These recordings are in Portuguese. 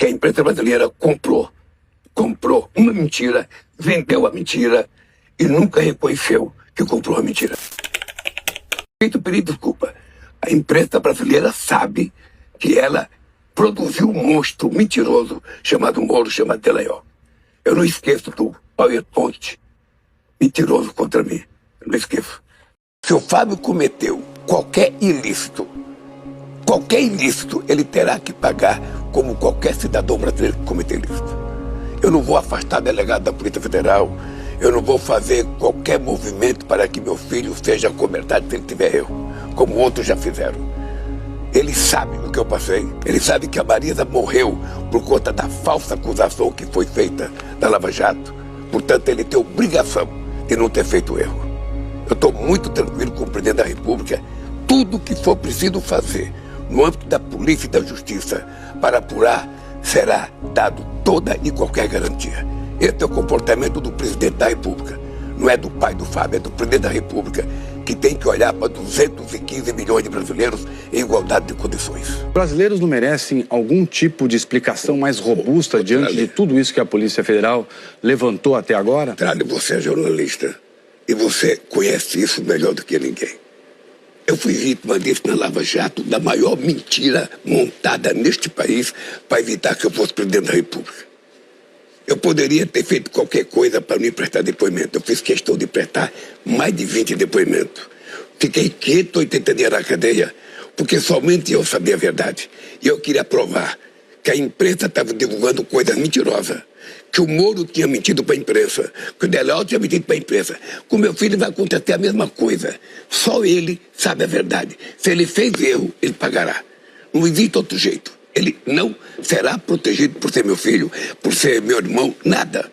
que a imprensa brasileira comprou uma mentira, vendeu a mentira e nunca reconheceu que comprou a mentira. Pedir desculpa. A imprensa brasileira sabe que ela produziu um monstro mentiroso chamado Moro, chamado Dallagnol. Eu não esqueço do PowerPoint mentiroso contra mim. Eu não esqueço. Se o Fábio cometeu qualquer ilícito, ele terá que pagar como qualquer cidadão brasileiro que cometeu ilícito. Eu não vou afastar delegado da Polícia Federal, eu não vou fazer qualquer movimento para que meu filho seja acobertado se ele tiver erro, como outros já fizeram. Ele sabe do que eu passei, ele sabe que a Marisa morreu por conta da falsa acusação que foi feita da Lava Jato. Portanto, ele tem obrigação de não ter feito erro. Eu estou muito tranquilo com o presidente da República. Tudo que for preciso fazer no âmbito da polícia e da justiça para apurar será dado toda e qualquer garantia. Esse é o comportamento do presidente da República. Não é do pai do Fábio, é do presidente da República, que tem que olhar para 215 milhões de brasileiros em igualdade de condições. Brasileiros não merecem algum tipo de explicação mais robusta diante de tudo isso que a Polícia Federal levantou até agora? Tralli, você é jornalista e você conhece isso melhor do que ninguém. Eu fui vítima disso na Lava Jato, da maior mentira montada neste país para evitar que eu fosse presidente da República. Eu poderia ter feito qualquer coisa para não prestar depoimento. Eu fiz questão de prestar mais de 20 depoimentos. Fiquei quieto 80 dias na cadeia, porque somente eu sabia a verdade. E eu queria provar que a imprensa estava divulgando coisas mentirosas. Que o Moro tinha mentido para a imprensa, que o Dallagnol tinha mentido para a imprensa. Com meu filho vai acontecer a mesma coisa. Só ele sabe a verdade. Se ele fez erro, ele pagará. Não existe outro jeito. Ele não será protegido por ser meu filho, por ser meu irmão, nada.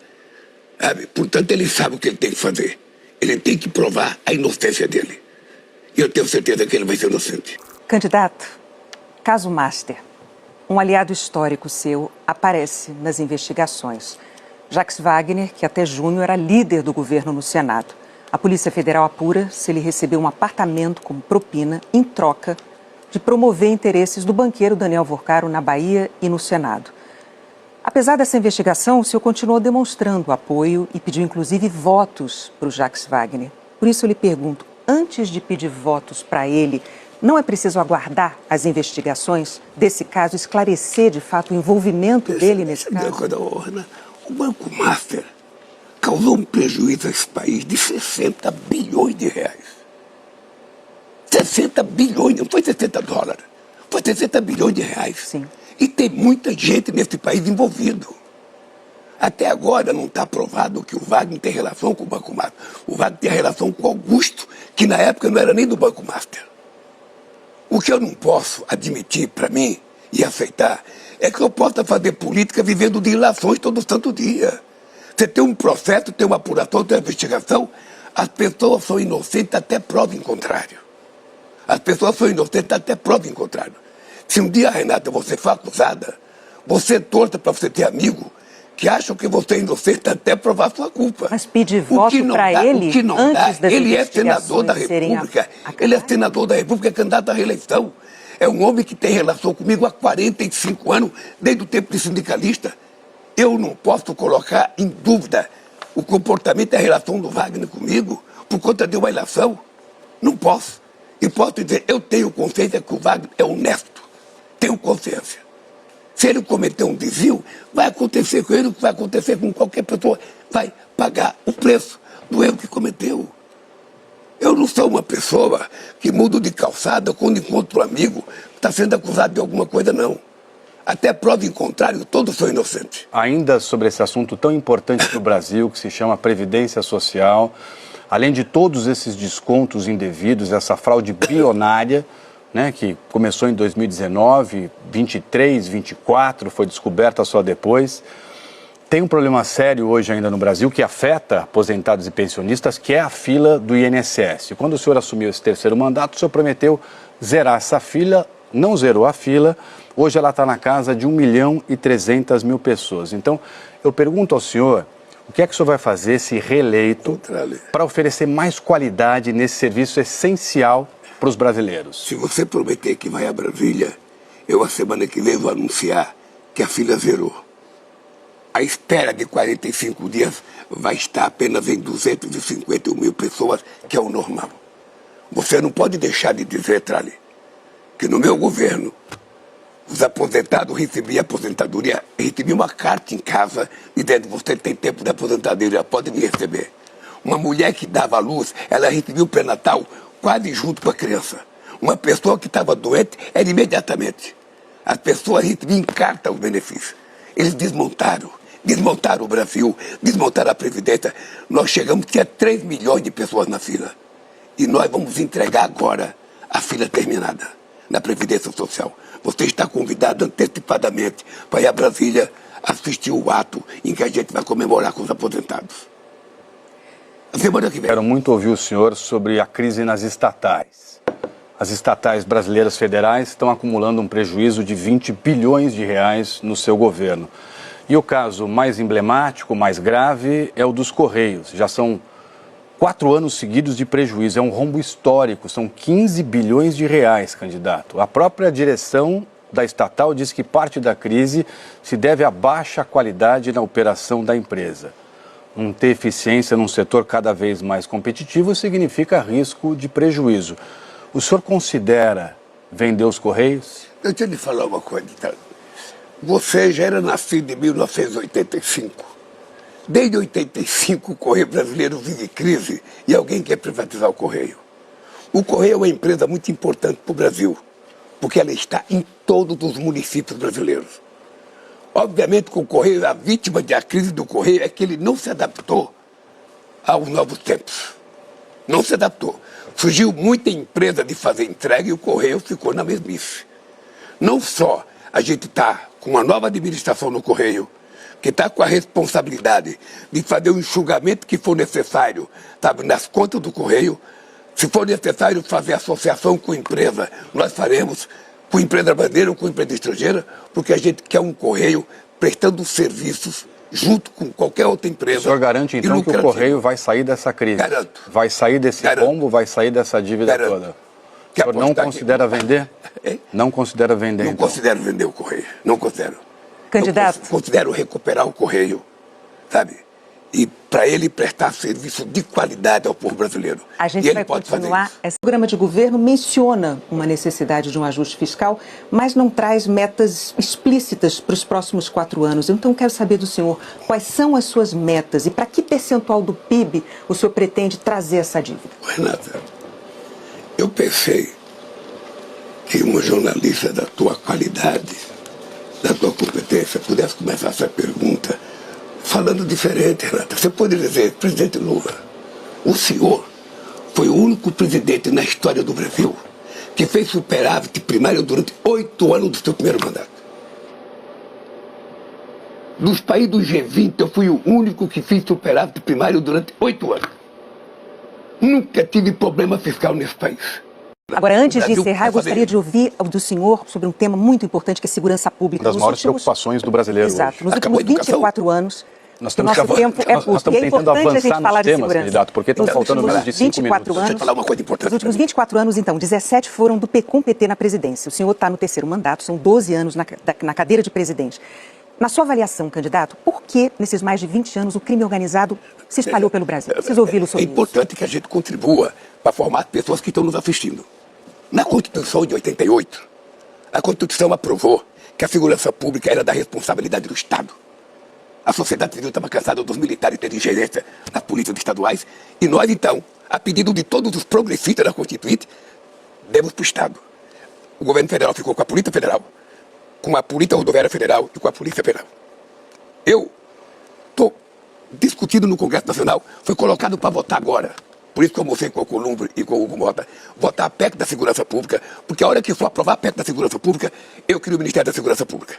Sabe? Portanto, ele sabe o que ele tem que fazer. Ele tem que provar a inocência dele. E eu tenho certeza que ele vai ser inocente. Candidato, caso Master, um aliado histórico seu aparece nas investigações. Jacques Wagner, que até junho era líder do governo no Senado. A Polícia Federal apura se ele recebeu um apartamento como propina em troca de promover interesses do banqueiro Daniel Vorcaro na Bahia e no Senado. Apesar dessa investigação, o senhor continuou demonstrando apoio e pediu inclusive votos para o Jacques Wagner. Por isso eu lhe pergunto, antes de pedir votos para ele, não é preciso aguardar as investigações desse caso, esclarecer de fato o envolvimento dele nesse caso? O Banco Master causou um prejuízo a esse país de 60 bilhões de reais. 60 bilhões, não foi 60 dólares, foi 60 bilhões de reais. Sim. E tem muita gente nesse país envolvido. Até agora não está provado que o Wagner tem relação com o Banco Master. O Wagner tem relação com o Augusto, que na época não era nem do Banco Master. O que eu não posso admitir para mim e aceitar é que eu possa fazer política vivendo de ilações todo santo dia. Você tem um processo, tem uma apuração, tem uma investigação, as pessoas são inocentes até prova em contrário. As pessoas são inocentes até prova em contrário. Se um dia, Renata, você for acusada, você torça para você ter amigo que acham que você é inocente até provar sua culpa. Mas pedir voto para ele antes das ele é senador da República. Ele é senador da República, é candidato à reeleição. É um homem que tem relação comigo há 45 anos, desde o tempo de sindicalista. Eu não posso colocar em dúvida o comportamento e a relação do Wagner comigo por conta de uma eleição. Não posso. E posso dizer, eu tenho consciência que o Wagner é honesto. Tenho consciência. Se ele cometer um desvio, vai acontecer com ele o que vai acontecer com qualquer pessoa. Vai pagar o preço do erro que cometeu. Eu não sou uma pessoa que mudo de calçada quando encontro um amigo que está sendo acusado de alguma coisa, não. Até prova em contrário, todos são inocentes. Ainda sobre esse assunto tão importante para o Brasil, que se chama Previdência Social, além de todos esses descontos indevidos, essa fraude bilionária, né, que começou em 2019, 23, 24, foi descoberta só depois. Tem um problema sério hoje ainda no Brasil que afeta aposentados e pensionistas, que é a fila do INSS. Quando o senhor assumiu esse terceiro mandato, o senhor prometeu zerar essa fila, não zerou a fila. Hoje ela está na casa de 1.300.000 pessoas. Então, eu pergunto ao senhor, o que é que o senhor vai fazer, se reeleito, para oferecer mais qualidade nesse serviço essencial para os brasileiros? Se você prometer que vai a Brasília, eu a semana que vem vou anunciar que a fila zerou. A espera de 45 dias vai estar apenas em 251 mil pessoas, que é o normal. Você não pode deixar de dizer, Trali, que no meu governo, os aposentados recebiam aposentadoria, recebiam uma carta em casa dizendo: você tem tempo de aposentadoria, pode me receber. Uma mulher que dava à luz, ela recebia o pré-natal quase junto com a criança. Uma pessoa que estava doente era imediatamente. As pessoas recebiam em carta os benefícios. Eles desmontaram o Brasil, desmontaram a Previdência. Nós chegamos, tinha 3 milhões de pessoas na fila. E nós vamos entregar agora a fila terminada na Previdência Social. Você está convidado antecipadamente para ir a Brasília assistir o ato em que a gente vai comemorar com os aposentados. A semana que vem. Quero muito ouvir o senhor sobre a crise nas estatais. As estatais brasileiras federais estão acumulando um prejuízo de 20 bilhões de reais no seu governo. E o caso mais emblemático, mais grave, é o dos Correios. Já são 4 anos seguidos de prejuízo. É um rombo histórico, são 15 bilhões de reais, candidato. A própria direção da estatal diz que parte da crise se deve à baixa qualidade na operação da empresa. Não ter eficiência num setor cada vez mais competitivo significa risco de prejuízo. O senhor considera vender os Correios? Deixa eu lhe falar uma coisa, tá? Você já era nascido em 1985. Desde 85 o Correio Brasileiro vive crise e alguém quer privatizar o Correio. O Correio é uma empresa muito importante para o Brasil, porque ela está em todos os municípios brasileiros. Obviamente que o Correio, a vítima da crise do Correio é que ele não se adaptou aos novos tempos. Não se adaptou. Surgiu muita empresa de fazer entrega e o Correio ficou na mesmice. Não só a gente está com uma nova administração no Correio, que está com a responsabilidade de fazer o enxugamento que for necessário, sabe, nas contas do Correio. Se for necessário fazer associação com empresa, nós faremos, com empresa brasileira ou com empresa estrangeira, porque a gente quer um Correio prestando serviços junto com qualquer outra empresa. O senhor garante, então, que o Correio vai sair dessa crise? Garanto. Vai sair desse rombo, vai sair dessa dívida toda? O senhor não considera vender? Não considera vender, Não então? considero vender o Correio, não considero. Candidato. Eu considero recuperar o Correio, sabe? E para ele prestar serviço de qualidade ao povo brasileiro. A gente vai continuar. Esse programa de governo menciona uma necessidade de um ajuste fiscal, mas não traz metas explícitas para os próximos 4 anos. Então, quero saber do senhor quais são as suas metas e para que percentual do PIB o senhor pretende trazer essa dívida? Renata, eu pensei que uma jornalista da tua qualidade, da tua competência, pudesse começar essa pergunta falando diferente, Renata. Você pode dizer: presidente Lula, o senhor foi o único presidente na história do Brasil que fez superávit primário durante 8 anos do seu primeiro mandato. Dos países do G20, eu fui o único que fiz superávit primário durante 8 anos. Nunca tive problema fiscal nesse país. Agora, antes de encerrar, eu gostaria de ouvir do senhor sobre um tema muito importante, que é a segurança pública. Uma das maiores preocupações do brasileiro Exato. hoje. Nos últimos 24 anos, nós o nosso tempo é curto. E é importante a gente falar de segurança. Candidato, porque estão faltando menos de 5 minutos. Deixa eu falar uma coisa importante. Nos últimos 24 anos, então, 17 foram com o PT na presidência. O senhor está no 3º mandato, são 12 anos na cadeira de presidente. Na sua avaliação, candidato, por que, nesses mais de 20 anos, o crime organizado se espalhou pelo Brasil? Preciso ouvi-lo sobre isso. É importante que a gente contribua para formar pessoas que estão nos assistindo. Na Constituição de 88, a Constituição aprovou que a segurança pública era da responsabilidade do Estado. A sociedade civil estava cansada dos militares terem ingerência nas polícias estaduais e nós, então, a pedido de todos os progressistas da Constituinte, demos para o Estado. O governo federal ficou com a Polícia Federal, com a Polícia Rodoviária Federal e com a Polícia Federal. Eu estou discutindo no Congresso Nacional, foi colocado para votar agora. Por isso que eu mostrei com o Columbre e com o Hugo Mota, votar a PEC da Segurança Pública, porque a hora que for aprovar a PEC da Segurança Pública, eu crio o Ministério da Segurança Pública.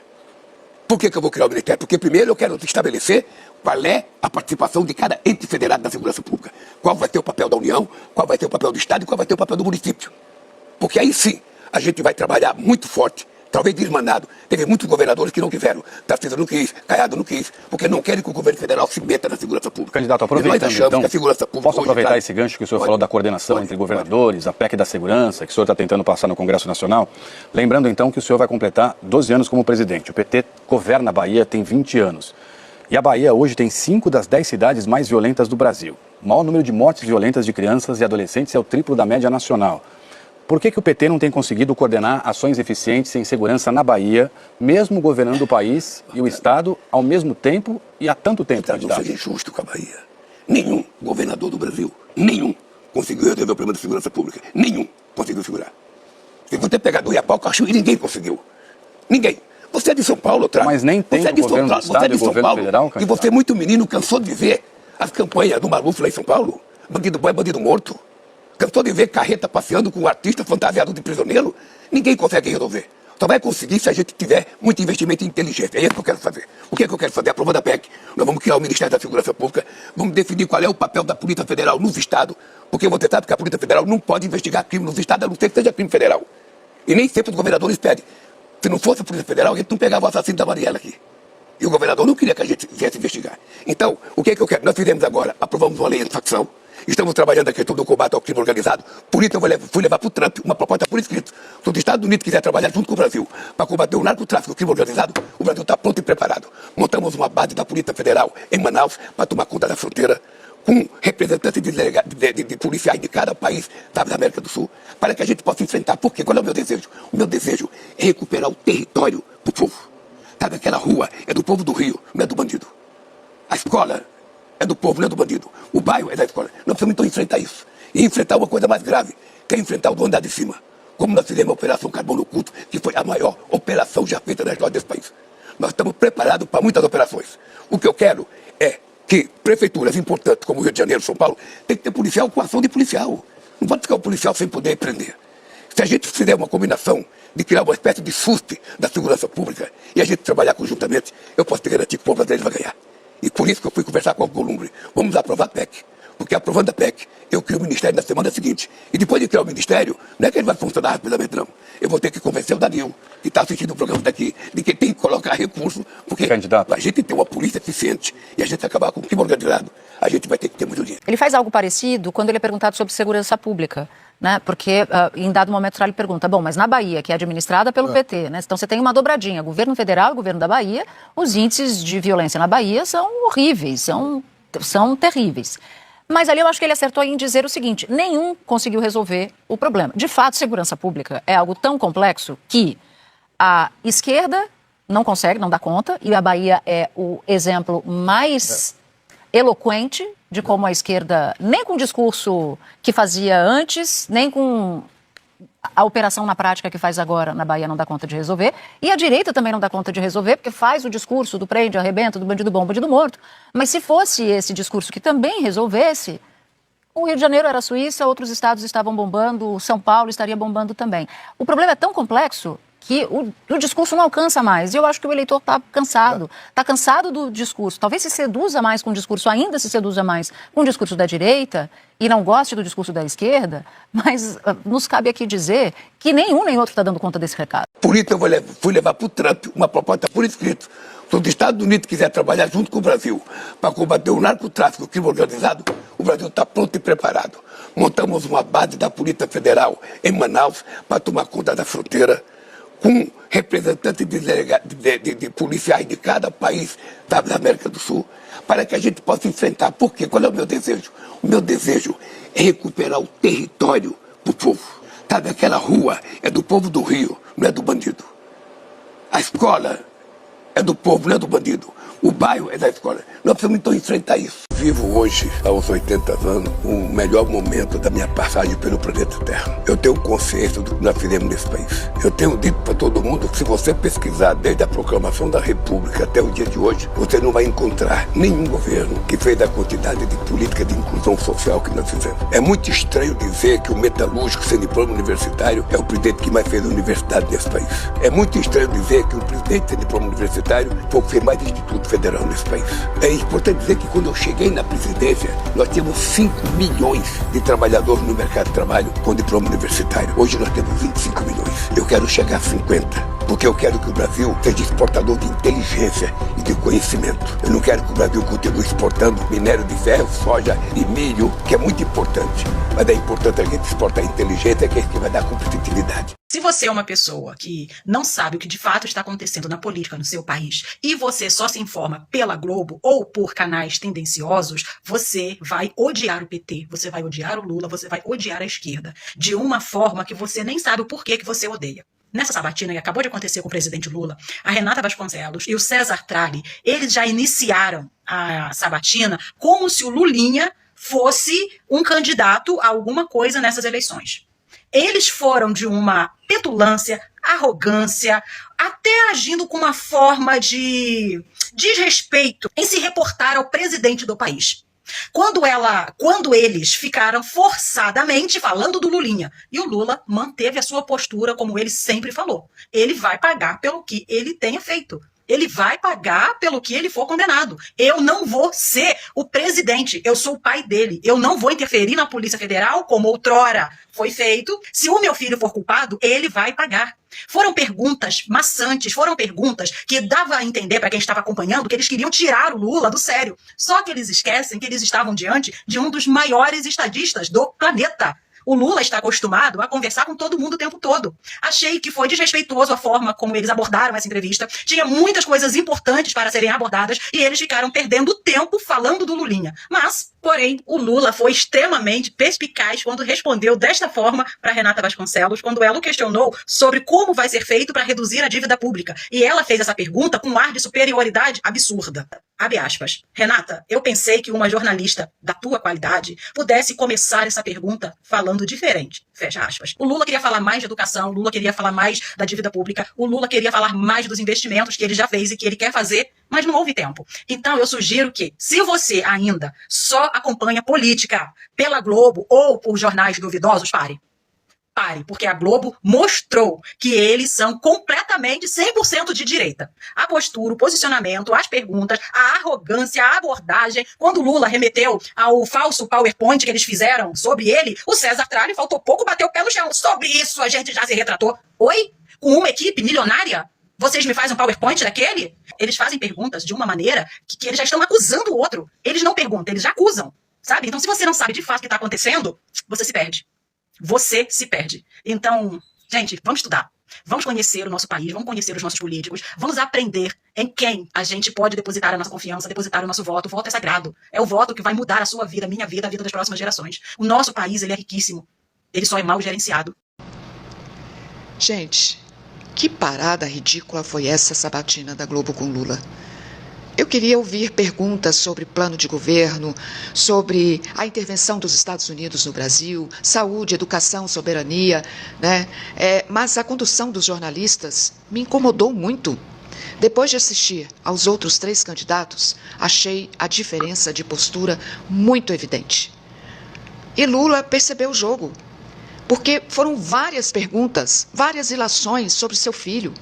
Por que eu vou criar o Ministério? Porque primeiro eu quero estabelecer qual é a participação de cada ente federado da Segurança Pública. Qual vai ser o papel da União, qual vai ser o papel do Estado e qual vai ser o papel do município. Porque aí sim, a gente vai trabalhar muito forte talvez desmanado. Teve muitos governadores que não quiseram. Tarcísio não quis, Caiado não quis, porque não querem que o governo federal se meta na segurança pública. Candidato, aproveitando, então, que a segurança pública posso aproveitar esse gancho que o senhor falou da coordenação entre governadores, a PEC da segurança, que o senhor está tentando passar no Congresso Nacional. Lembrando, então, que o senhor vai completar 12 anos como presidente. O PT governa a Bahia tem 20 anos. E a Bahia hoje tem 5 das 10 cidades mais violentas do Brasil. O maior número de mortes violentas de crianças e adolescentes é o triplo da média nacional. Por que o PT não tem conseguido coordenar ações eficientes em segurança na Bahia, mesmo governando o país e o Estado ao mesmo tempo e há tanto tempo, candidato? Não seja injusto com a Bahia. Nenhum governador do Brasil, nenhum, conseguiu resolver o problema da segurança pública. Nenhum conseguiu segurar. Se você pegar do Iapoca, ninguém conseguiu. Ninguém. Você é de São Paulo, Trago. Mas nem tem o governo do Estado e o governo federal, candidato. E você, muito menino, cansou de ver as campanhas do Maluf lá em São Paulo? Bandido bom é bandido morto. Cansou de ver carreta passeando com um artista fantasiado de prisioneiro? Ninguém consegue resolver. Só vai conseguir se a gente tiver muito investimento em inteligência. É isso que eu quero fazer. O que é que eu quero fazer? Aprovando a PEC. Nós vamos criar o Ministério da Segurança Pública. Vamos definir qual é o papel da Polícia Federal nos estados. Porque você sabe que a Polícia Federal não pode investigar crime nos estados, a não ser que seja crime federal. E nem sempre os governadores pedem. Se não fosse a Polícia Federal, a gente não pegava o assassino da Mariela aqui. E o governador não queria que a gente viesse investigar. Então, o que é que eu quero? Nós fizemos agora, aprovamos uma lei anti-facção. Estamos trabalhando a questão do combate ao crime organizado. Por isso eu fui levar para o Trump uma proposta por escrito. Se os Estados Unidos quiser trabalhar junto com o Brasil para combater o narcotráfico e o crime organizado, o Brasil está pronto e preparado. Montamos uma base da Polícia Federal em Manaus para tomar conta da fronteira, com representantes de policiais de cada país da América do Sul, para que a gente possa enfrentar. Por quê? Qual é o meu desejo? O meu desejo é recuperar o território do povo. Sabe, aquela rua é do povo do Rio, não é do bandido. A escola é do povo, não é do bandido. O bairro é da escola. Nós precisamos então enfrentar isso. E enfrentar uma coisa mais grave, que é enfrentar o do andar de cima. Como nós fizemos a Operação Carbono Oculto, que foi a maior operação já feita na história desse país. Nós estamos preparados para muitas operações. O que eu quero é que prefeituras importantes como Rio de Janeiro, São Paulo, tem que ter policial com ação de policial. Não pode ficar o policial sem poder prender. Se a gente fizer uma combinação de criar uma espécie de SUSP da segurança pública e a gente trabalhar conjuntamente, eu posso te garantir que o povo brasileiro vai ganhar. E por isso que eu fui conversar com o Alcolumbre. Vamos aprovar a PEC. Porque aprovando a PEC, eu crio o Ministério na semana seguinte. E depois de criar o Ministério, não é que ele vai funcionar rapidamente, não. Eu vou ter que convencer o Danilo, que está assistindo o programa daqui, de que tem que colocar recurso, porque candidato, a gente tem uma polícia eficiente e a gente acabar com o crime organizado, a gente vai ter que ter muito dinheiro. Ele faz algo parecido quando ele é perguntado sobre segurança pública, né? Porque em dado momento ele pergunta, bom, mas na Bahia, que é administrada pelo PT, né? Então você tem uma dobradinha, governo federal e governo da Bahia, os índices de violência na Bahia são horríveis, são terríveis. Mas ali eu acho que ele acertou em dizer o seguinte, nenhum conseguiu resolver o problema. De fato, segurança pública é algo tão complexo que a esquerda não consegue, não dá conta, e a Bahia é o exemplo mais eloquente de como a esquerda, nem com o discurso que fazia antes, nem com a operação na prática que faz agora na Bahia não dá conta de resolver, e a direita também não dá conta de resolver, porque faz o discurso do prende, arrebenta, do bandido bom, bandido morto. Mas se fosse esse discurso que também resolvesse, o Rio de Janeiro era a Suíça, outros estados estavam bombando, São Paulo estaria bombando também. O problema é tão complexo que o discurso não alcança mais. E eu acho que o eleitor está cansado do discurso. Talvez se seduza mais com o discurso, ainda se seduza mais com o discurso da direita e não goste do discurso da esquerda, mas nos cabe aqui dizer que nenhum nem outro está dando conta desse recado. Por isso eu fui levar para o Trump uma proposta por escrito. Se os Estados Unidos quiser trabalhar junto com o Brasil para combater o narcotráfico e o crime organizado, o Brasil está pronto e preparado. Montamos uma base da Polícia Federal em Manaus para tomar conta da fronteira, com representantes de policiais de cada país da América do Sul, para que a gente possa enfrentar. Por quê? Qual é o meu desejo? O meu desejo é recuperar o território do povo. Sabe, aquela rua é do povo do Rio, não é do bandido. A escola é do povo, não é do bandido. O bairro é da escola. Nós precisamos então enfrentar isso. Vivo hoje, aos 80 anos, o melhor momento da minha passagem pelo planeta Terra. Eu tenho consciência do que nós fizemos nesse país. Eu tenho dito para todo mundo que se você pesquisar desde a proclamação da República até o dia de hoje, você não vai encontrar nenhum governo que fez a quantidade de política de inclusão social que nós fizemos. É muito estranho dizer que o metalúrgico sem diploma universitário é o presidente que mais fez a universidade nesse país. É muito estranho dizer que o presidente sem diploma universitário foi o que fez mais instituto federal nesse país. É importante dizer que quando eu cheguei na presidência, nós tínhamos 5 milhões de trabalhadores no mercado de trabalho com diploma universitário. Hoje nós temos 25 milhões. Eu quero chegar a 50. Porque eu quero que o Brasil seja exportador de inteligência e de conhecimento. Eu não quero que o Brasil continue exportando minério de ferro, soja e milho, que é muito importante. Mas é importante a gente exportar inteligência, que é isso que vai dar competitividade. Se você é uma pessoa que não sabe o que de fato está acontecendo na política no seu país e você só se informa pela Globo ou por canais tendenciosos, você vai odiar o PT, você vai odiar o Lula, você vai odiar a esquerda, de uma forma que você nem sabe o porquê que você odeia. Nessa sabatina que acabou de acontecer com o presidente Lula, a Renata Vasconcelos e o César Tralli, eles já iniciaram a sabatina como se o Lulinha fosse um candidato a alguma coisa nessas eleições. Eles foram de uma petulância, arrogância, até agindo com uma forma de desrespeito em se reportar ao presidente do país. Quando eles ficaram forçadamente falando do Lulinha, e o Lula manteve a sua postura como ele sempre falou. Ele vai pagar pelo que ele tenha feito. Ele vai pagar pelo que ele for condenado. Eu não vou ser o presidente, eu sou o pai dele. Eu não vou interferir na Polícia Federal como outrora foi feito. Se o meu filho for culpado, ele vai pagar. Foram perguntas maçantes, foram perguntas que dava a entender para quem estava acompanhando que eles queriam tirar o Lula do sério. Só que eles esquecem que eles estavam diante de um dos maiores estadistas do planeta. O Lula está acostumado a conversar com todo mundo o tempo todo. Achei que foi desrespeitoso a forma como eles abordaram essa entrevista. Tinha muitas coisas importantes para serem abordadas e eles ficaram perdendo tempo falando do Lulinha. Mas, porém, o Lula foi extremamente perspicaz quando respondeu desta forma para Renata Vasconcelos, quando ela o questionou sobre como vai ser feito para reduzir a dívida pública. E ela fez essa pergunta com um ar de superioridade absurda. Abre aspas. Renata, eu pensei que uma jornalista da tua qualidade pudesse começar essa pergunta falando diferente. Fecha aspas. O Lula queria falar mais de educação, o Lula queria falar mais da dívida pública, o Lula queria falar mais dos investimentos que ele já fez e que ele quer fazer, mas não houve tempo. Então eu sugiro que, se você ainda só acompanha política pela Globo ou por jornais duvidosos, pare. Pare, porque a Globo mostrou que eles são completamente 100% de direita. A postura, o posicionamento, as perguntas, a arrogância, a abordagem. Quando o Lula remeteu ao falso PowerPoint que eles fizeram sobre ele, o César Tralli faltou pouco, bateu o pé no chão. Sobre isso a gente já se retratou. Oi? Com uma equipe milionária? Vocês me fazem um PowerPoint daquele? Eles fazem perguntas de uma maneira que eles já estão acusando o outro. Eles não perguntam, eles já acusam. Sabe? Então, se você não sabe de fato o que está acontecendo, você se perde. Você se perde. Então, gente, vamos estudar. Vamos conhecer o nosso país, vamos conhecer os nossos políticos, vamos aprender em quem a gente pode depositar a nossa confiança, depositar o nosso voto. O voto é sagrado. É o voto que vai mudar a sua vida, a minha vida, a vida das próximas gerações. O nosso país, ele é riquíssimo. Ele só é mal gerenciado. Gente, que parada ridícula foi essa sabatina da Globo com Lula? Eu queria ouvir perguntas sobre plano de governo, sobre a intervenção dos Estados Unidos no Brasil, saúde, educação, soberania, né? Mas a condução dos jornalistas me incomodou muito. Depois de assistir aos outros 3 candidatos, achei a diferença de postura muito evidente. E Lula percebeu o jogo, porque foram várias perguntas, várias ilações sobre seu filho.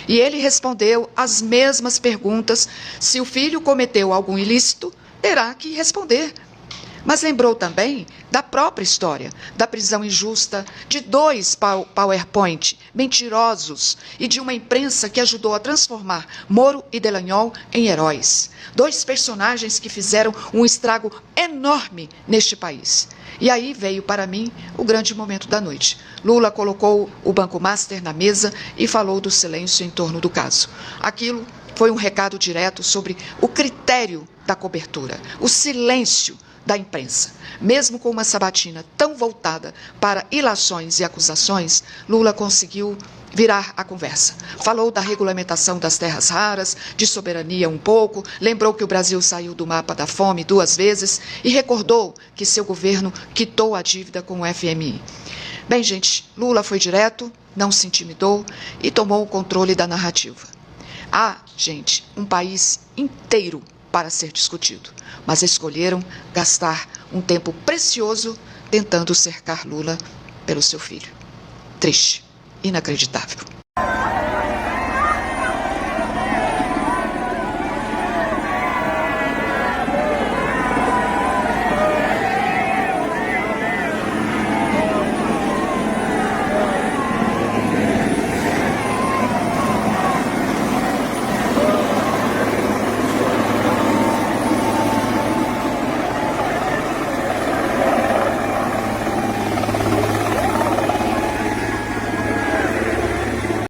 E ele respondeu as mesmas perguntas. Se o filho cometeu algum ilícito, terá que responder. Mas lembrou também da própria história, da prisão injusta, de 2 PowerPoint mentirosos e de uma imprensa que ajudou a transformar Moro e Dallagnol em heróis. 2 personagens que fizeram um estrago enorme neste país. E aí veio para mim o grande momento da noite. Lula colocou o Banco Master na mesa e falou do silêncio em torno do caso. Aquilo foi um recado direto sobre o critério da cobertura, o silêncio da imprensa. Mesmo com uma sabatina tão voltada para ilações e acusações, Lula conseguiu virar a conversa. Falou da regulamentação das terras raras, de soberania um pouco, lembrou que o Brasil saiu do mapa da fome 2 vezes e recordou que seu governo quitou a dívida com o FMI. Bem, gente, Lula foi direto, não se intimidou e tomou o controle da narrativa. Há, gente, um país inteiro para ser discutido, mas escolheram gastar um tempo precioso tentando cercar Lula pelo seu filho. Triste, inacreditável.